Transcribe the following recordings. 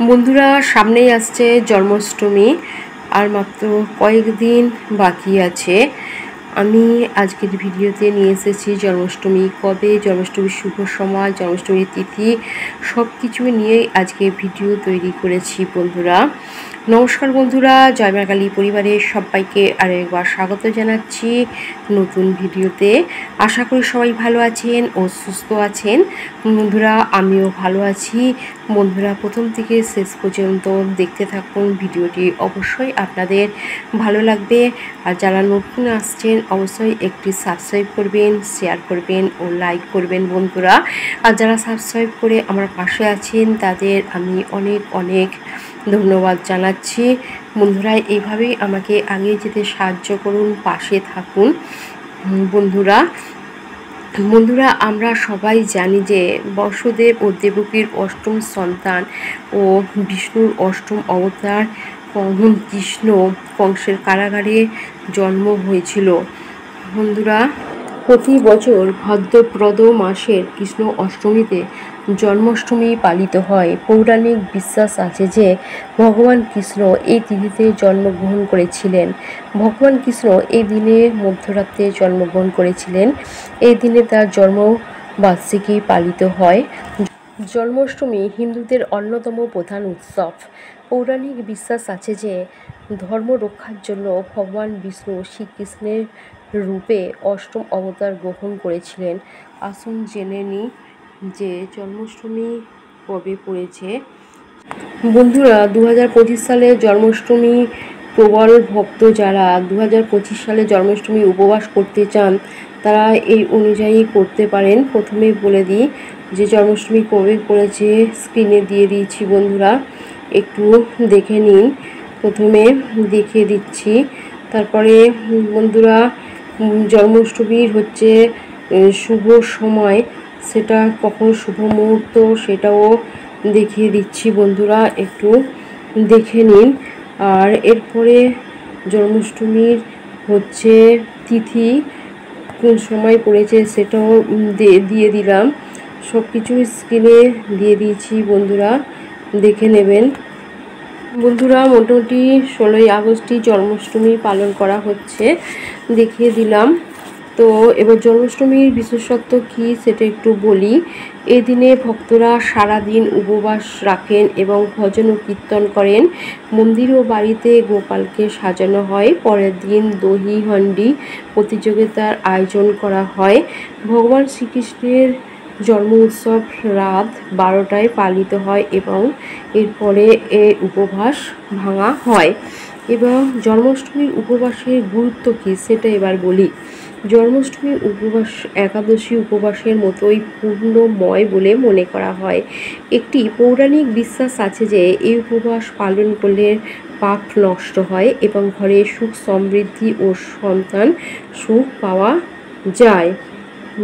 বন্ধুরা, সামনেই আসছে জন্মাষ্টমী, আর মাত্র কয়েকদিন বাকি আছে। আমি আজকের ভিডিওতে নিয়ে এসেছি জন্মাষ্টমী কবে, জন্মাষ্টমীর শুভ সময়, জন্মাষ্টমীর তিথি, সব কিছু নিয়েই আজকে ভিডিও তৈরি করেছি। বন্ধুরা নমস্কার। বন্ধুরা, জয় মা কালী পরিবারের সবাইকে আরেকবার স্বাগত জানাচ্ছি নতুন ভিডিওতে। আশা করি সবাই ভালো আছেন ও সুস্থ আছেন। বন্ধুরা, আমিও ভালো আছি। বন্ধুরা, প্রথম থেকে শেষ পর্যন্ত দেখতে থাকুন ভিডিওটি, অবশ্যই আপনাদের ভালো লাগবে। আর যারা নতুন আসছেন অবশ্যই একটি সাবস্ক্রাইব করবেন, শেয়ার করবেন ও লাইক করবেন বন্ধুরা। আর যারা সাবস্ক্রাইব করে আমার পাশে আছেন তাদের আমি অনেক অনেক ধন্যবাদ জানাচ্ছি। বন্ধুরা, এইভাবেই আমাকে এগিয়ে যেতে সাহায্য করুন, পাশে থাকুন। বন্ধুরা, আমরা সবাই জানি যে বসুদেব ও দেবকীর অষ্টম সন্তান ও বিষ্ণুর অষ্টম অবতার কৃষ্ণ কংসের কারাগারে জন্ম হয়েছিল। বন্ধুরা, প্রতি বছর ভাদ্রপদ মাসের কৃষ্ণ অষ্টমীতে জন্মাষ্টমী পালিত হয়। পৌরাণিক বিশ্বাস আছে যে ভগবান কৃষ্ণ এই তিথিতে জন্মগ্রহণ করেছিলেন। ভগবান কৃষ্ণ এই দিনে মধ্যরাত্রে জন্মগ্রহণ করেছিলেন। এই দিনে তার জন্মবার্ষিকী পালিত হয়। জন্মাষ্টমী হিন্দুদের অন্যতম প্রধান উৎসব। পৌরাণিক বিশ্বাস আছে যে ধর্ম রক্ষার জন্য ভগবান বিষ্ণু শ্রীকৃষ্ণের রূপে অষ্টম অবতার গ্রহণ করেছিলেন। আসুন জেনে নিই যে জন্মাষ্টমী কবে পড়েছে। বন্ধুরা, 2025 সালে জন্মাষ্টমী প্রবল ভক্ত যারা 2025 সালে জন্মাষ্টমী উপবাস করতে চান তারা এই অনুযায়ী করতে পারেন। প্রথমে বলে দিই যে জন্মাষ্টমী কবে পড়েছে, স্ক্রিনে দিয়ে দিয়েছি। বন্ধুরা, একটু দেখে নিন। প্রথমে দেখিয়ে দিচ্ছি। তারপরে বন্ধুরা, জন্মাষ্টমীর হচ্ছে শুভ সময়, সেটা কখন শুভ মুহূর্ত সেটাও দেখিয়ে দিচ্ছি। বন্ধুরা, একটু দেখে নিন। আর এরপরে জন্মাষ্টমীর হচ্ছে তিথি কোন সময় পড়েছে সেটাও দিয়ে দিলাম। সব কিছু স্ক্রিনে দিয়ে দিয়েছি। বন্ধুরা, দেখে নেবেন। বন্ধুরা, মোটামুটি 16ই আগস্টই জন্মাষ্টমী পালন করা হচ্ছে, দেখিয়ে দিলাম। তো এবার জন্মাষ্টমীর বিশেষত্ব কী সেটা একটু বলি। এই দিনে ভক্তরা সারাদিন উপবাস রাখেন এবং ভজন ও কীর্তন করেন। মন্দির ও বাড়িতে গোপালকে সাজানো হয়। পরের দিন দহি হান্ডি প্রতিযোগিতার আয়োজন করা হয়। ভগবান শ্রীকৃষ্ণের জন্ম উৎসব রাত 12টায় পালিত হয় এবং এরপরে এই উপবাস ভাঙা হয়। এবং জন্মাষ্টমীর উপবাসের গুরুত্ব কী সেটা এবার বলি। জন্মাষ্টমীর উপবাস একাদশী উপবাসের মতোই পূর্ণময় বলে মনে করা হয়। একটি পৌরাণিক বিশ্বাস আছে যে এই উপবাস পালন করলে পাপ নষ্ট হয় এবং ঘরে সুখ সমৃদ্ধি ও সন্তান সুখ পাওয়া যায়।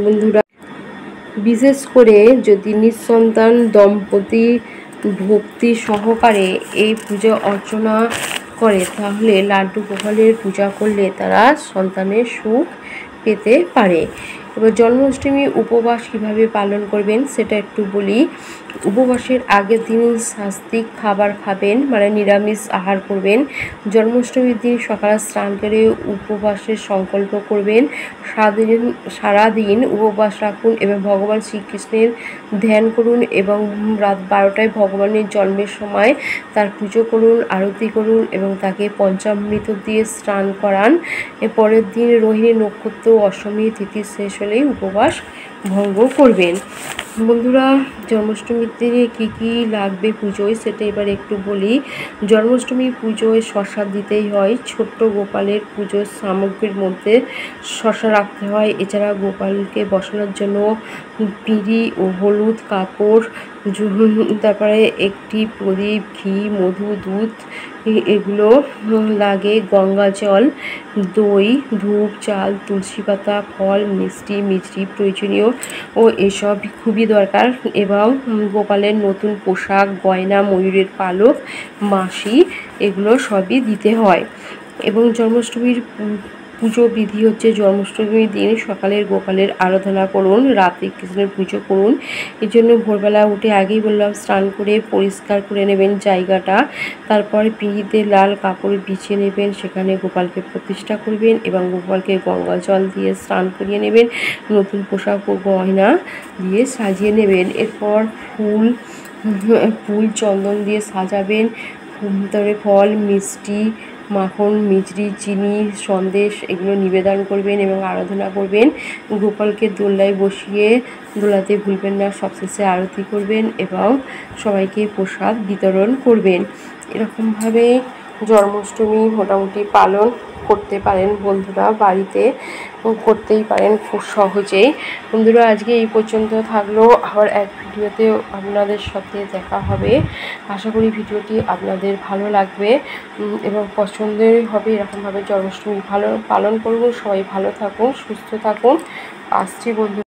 বন্ধুরা, বিশেষ করে যদি নিঃসন্তান দম্পতি ভক্তি সহকারে এই পূজা অর্চনা করে তাহলে লাড্ডু গোপালের পূজা করলে তারা সন্তানের সুখ পেতে পারে। এবার জন্মাষ্টমী উপবাস কীভাবে পালন করবেন সেটা একটু বলি। উপবাসের আগের দিন সাত্ত্বিক খাবার খাবেন, মানে নিরামিষ আহার করবেন। জন্মাষ্টমীর দিন সকালে স্নান করে উপবাসের সংকল্প করবেন। সারাদিন উপবাস রাখুন এবং ভগবান শ্রীকৃষ্ণের ধ্যান করুন এবং রাত 12টায় ভগবানের জন্মের সময় তার পুজো করুন, আরতি করুন এবং তাকে পঞ্চামৃত দিয়ে স্নান করান। পরের দিন রোহিণী নক্ষত্র অষ্টমী তিথি শেষ হলেই উপবাস ভঙ্গ করবেন। বন্ধুরা, জন্মাষ্টমীর দিনে কী কী লাগবে পুজোয় সেটা এবার একটু বলি। জন্মাষ্টমী পুজোয় শসা দিতেই হয়। ছোট্ট গোপালের পুজোর সামগ্রীর মধ্যে শসা রাখতে হয়। এছাড়া গোপালকে বসানোর জন্য পিঁড়ি ও হলুদ কাপড়, তারপরে একটি প্রদীপ, ঘি, মধু, দুধ এগুলো লাগে। গঙ্গা জল, দই, ধূপ, চাল, তুলসী পাতা, ফল, মিষ্টি প্রয়োজনীয় ও এসব খুবই দরকার। এবং গোপালের নতুন পোশাক, গয়না, ময়ূরের পালক, মাসি এগুলো সবই দিতে হয়। এবং জন্মাষ্টমীর পুজো বিধি হচ্ছে জন্মাষ্টমীর দিন সকালের গোপালের আরাধনা করুন, রাতে কৃষ্ণের পুজো করুন। এর জন্য ভোরবেলা উঠে আগেই বললাম স্নান করে পরিষ্কার করে নেবেন জায়গাটা, তারপরে পিঁড়িতে লাল কাপড় বিছিয়ে নেবেন, সেখানে গোপালকে প্রতিষ্ঠা করবেন এবং গোপালকে গঙ্গা জল দিয়ে স্নান করিয়ে নেবেন, নতুন পোশাক ও গয়না দিয়ে সাজিয়ে নেবেন। এরপর ফুল চন্দন দিয়ে সাজাবেন, ভিতরে ফল মিষ্টি মাখন মিছরি চিনি সন্দেশ এগুলো নিবেদন করবেন এবং আরাধনা করবেন। গোপালকে দোলনায় বসিয়ে দোলাতে ভুলবেন না, সবশেষে আরতি করবেন এবং সবাইকে প্রসাদ বিতরণ করবেন। এরকমভাবে জন্মাষ্টমী মোটামুটি পালন করতে পারেন বন্ধুরা, বাড়িতে করতেই পারেন খুব সহজেই। বন্ধুরা আজকে এই পর্যন্ত থাকলো, আবার এক ভিডিওতে আপনাদের সাথে দেখা হবে। আশা করি ভিডিওটি আপনাদের ভালো লাগবে এবং পছন্দের হবে। এরকমভাবে জন্মাষ্টমী ভালো পালন করুন, সবাই ভালো থাকুন, সুস্থ থাকুন। আসছি বন্ধু।